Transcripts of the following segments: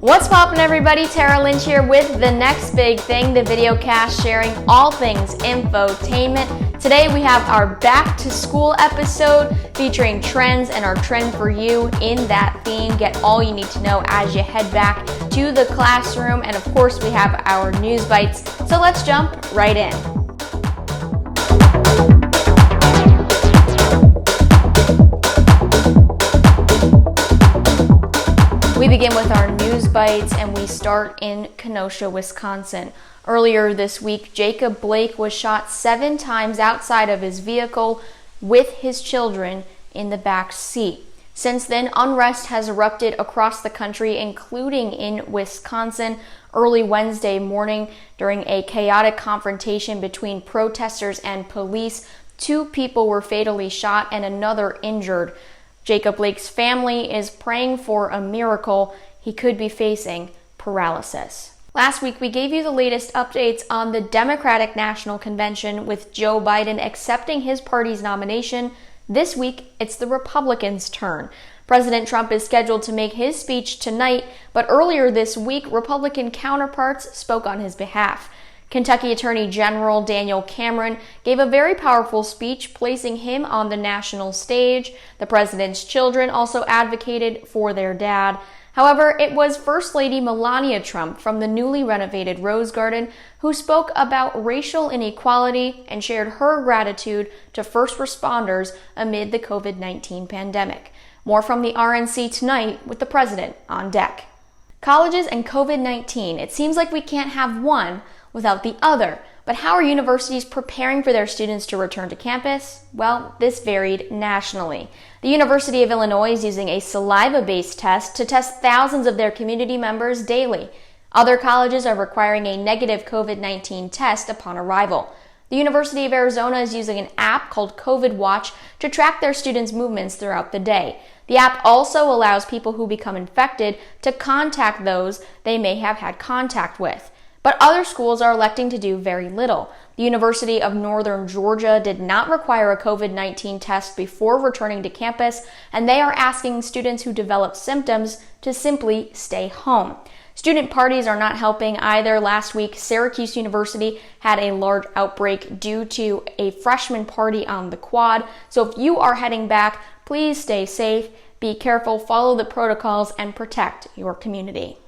What's poppin', everybody? Tara Lynch here with the next big thing, the video cast sharing all things infotainment. Today we have our back to school episode featuring trends and our trend for you in that theme. Get all you need to know as you head back to the classroom. And of course we have our news bites. So let's jump right in. We begin with our news bites and we start in Kenosha, Wisconsin. Earlier this week, Jacob Blake was shot 7 times outside of his vehicle with his children in the back seat. Since then, unrest has erupted across the country, including in Wisconsin. Early Wednesday morning, during a chaotic confrontation between protesters and police, 2 people were fatally shot and another injured. Jacob Blake's family is praying for a miracle. He could be facing paralysis. Last week, we gave you the latest updates on the Democratic National Convention with Joe Biden accepting his party's nomination. This week, it's the Republicans' turn. President Trump is scheduled to make his speech tonight, but earlier this week, Republican counterparts spoke on his behalf. Kentucky Attorney General Daniel Cameron gave a very powerful speech, placing him on the national stage. The president's children also advocated for their dad. However, it was First Lady Melania Trump from the newly renovated Rose Garden who spoke about racial inequality and shared her gratitude to first responders amid the COVID-19 pandemic. More from the RNC tonight with the president on deck. Colleges and COVID-19. It seems like we can't have one without the other. But how are universities preparing for their students to return to campus? Well, this varied nationally. The University of Illinois is using a saliva-based test to test thousands of their community members daily. Other colleges are requiring a negative COVID-19 test upon arrival. The University of Arizona is using an app called COVID Watch to track their students' movements throughout the day. The app also allows people who become infected to contact those they may have had contact with. But other schools are electing to do very little. The University of Northern Georgia did not require a COVID-19 test before returning to campus, and they are asking students who develop symptoms to simply stay home. Student parties are not helping either. Last week, Syracuse University had a large outbreak due to a freshman party on the quad. So if you are heading back, please stay safe, be careful, follow the protocols, and protect your community.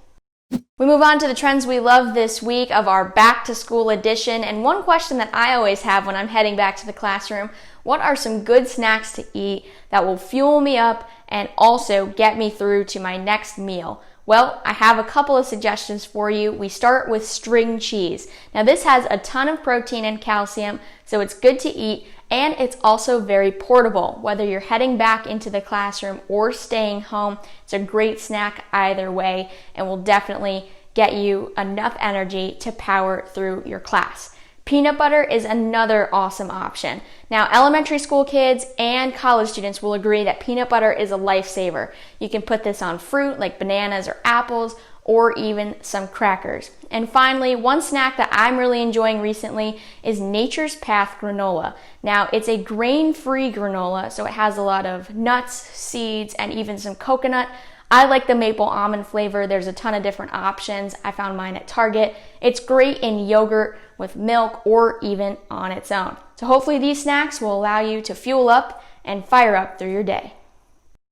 We move on to the trends we love this week of our back to school edition. And one question that I always have when I'm heading back to the classroom: what are some good snacks to eat that will fuel me up and also get me through to my next meal? Well, I have a couple of suggestions for you. We start with string cheese. Now this has a ton of protein and calcium, so it's good to eat, and it's also very portable. Whether you're heading back into the classroom or staying home, it's a great snack either way and will definitely get you enough energy to power through your class. Peanut butter is another awesome option. Now, elementary school kids and college students will agree that peanut butter is a lifesaver. You can put this on fruit like bananas or apples, or even some crackers. And finally, one snack that I'm really enjoying recently is Nature's Path granola. Now, it's a grain-free granola, so it has a lot of nuts, seeds, and even some coconut. I like the maple almond flavor. There's a ton of different options. I found mine at Target. It's great in yogurt, with milk, or even on its own. So hopefully these snacks will allow you to fuel up and fire up through your day.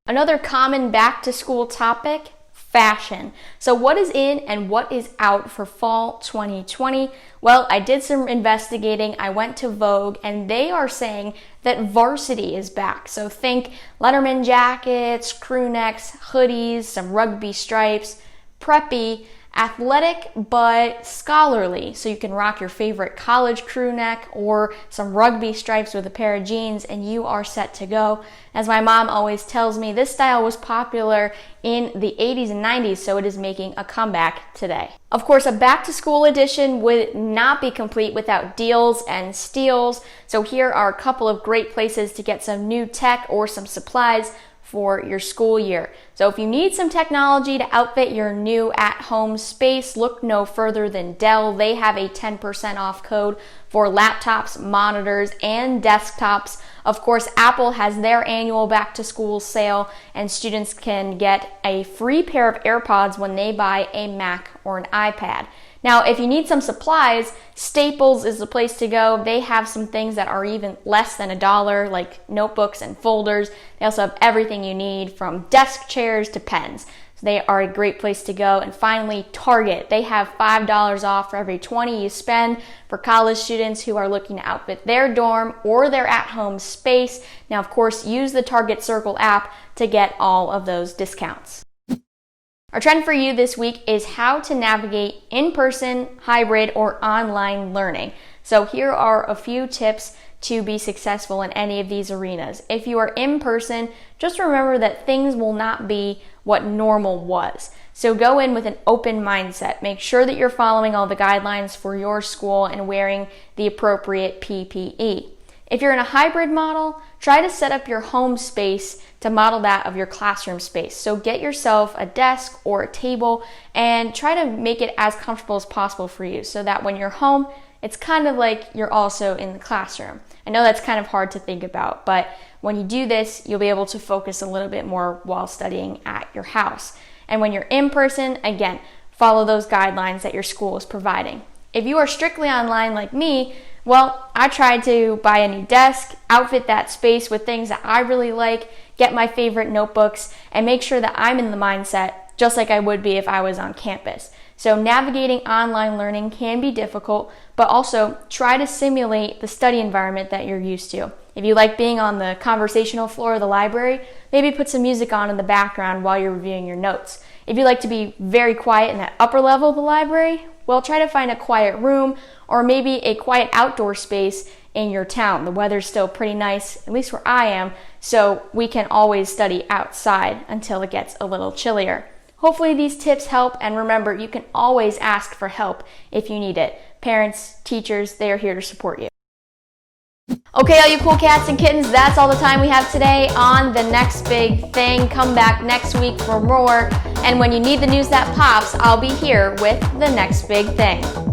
Another common back-to-school topic: fashion. So what is in and what is out for fall 2020? Well, I did some investigating. I went to Vogue and they are saying that varsity is back. So think Letterman jackets, crew necks, hoodies, some rugby stripes, preppy, athletic but scholarly. So you can rock your favorite college crew neck or some rugby stripes with a pair of jeans and you are set to go. As my mom always tells me, this style was popular in the 80s and 90s, so it is making a comeback today. Of course, a back to school edition would not be complete without deals and steals. So here are a couple of great places to get some new tech or some supplies for your school year. So if you need some technology to outfit your new at-home space, look no further than Dell. They have a 10% off code for laptops, monitors, and desktops. Of course, Apple has their annual back-to-school sale, and students can get a free pair of AirPods when they buy a Mac or an iPad. Now, if you need some supplies, Staples is the place to go. They have some things that are even less than $1, like notebooks and folders. They also have everything you need, from desk chairs to pens. So they are a great place to go. And finally, Target. They have $5 off for every $20 you spend for college students who are looking to outfit their dorm or their at-home space. Now, of course, use the Target Circle app to get all of those discounts. Our trend for you this week is how to navigate in-person, hybrid, or online learning. So here are a few tips to be successful in any of these arenas. If you are in person, just remember that things will not be what normal was. So go in with an open mindset. Make sure that you're following all the guidelines for your school and wearing the appropriate PPE. If you're in a hybrid model, try to set up your home space to model that of your classroom space. So get yourself a desk or a table and try to make it as comfortable as possible for you so that when you're home, it's kind of like you're also in the classroom. I know that's kind of hard to think about, but when you do this, you'll be able to focus a little bit more while studying at your house. And when you're in person, again, follow those guidelines that your school is providing. If you are strictly online like me, well, I tried to buy a new desk, outfit that space with things that I really like, get my favorite notebooks, and make sure that I'm in the mindset just like I would be if I was on campus. So navigating online learning can be difficult, but also try to simulate the study environment that you're used to. If you like being on the conversational floor of the library, maybe put some music on in the background while you're reviewing your notes. If you like to be very quiet in that upper level of the library, well, try to find a quiet room or maybe a quiet outdoor space in your town. The weather's still pretty nice, at least where I am, so we can always study outside until it gets a little chillier. Hopefully these tips help, and remember, you can always ask for help if you need it. Parents, teachers, they are here to support you. Okay, all you cool cats and kittens, that's all the time we have today on The Next Big Thing. Come back next week for more, and when you need the news that pops, I'll be here with The Next Big Thing.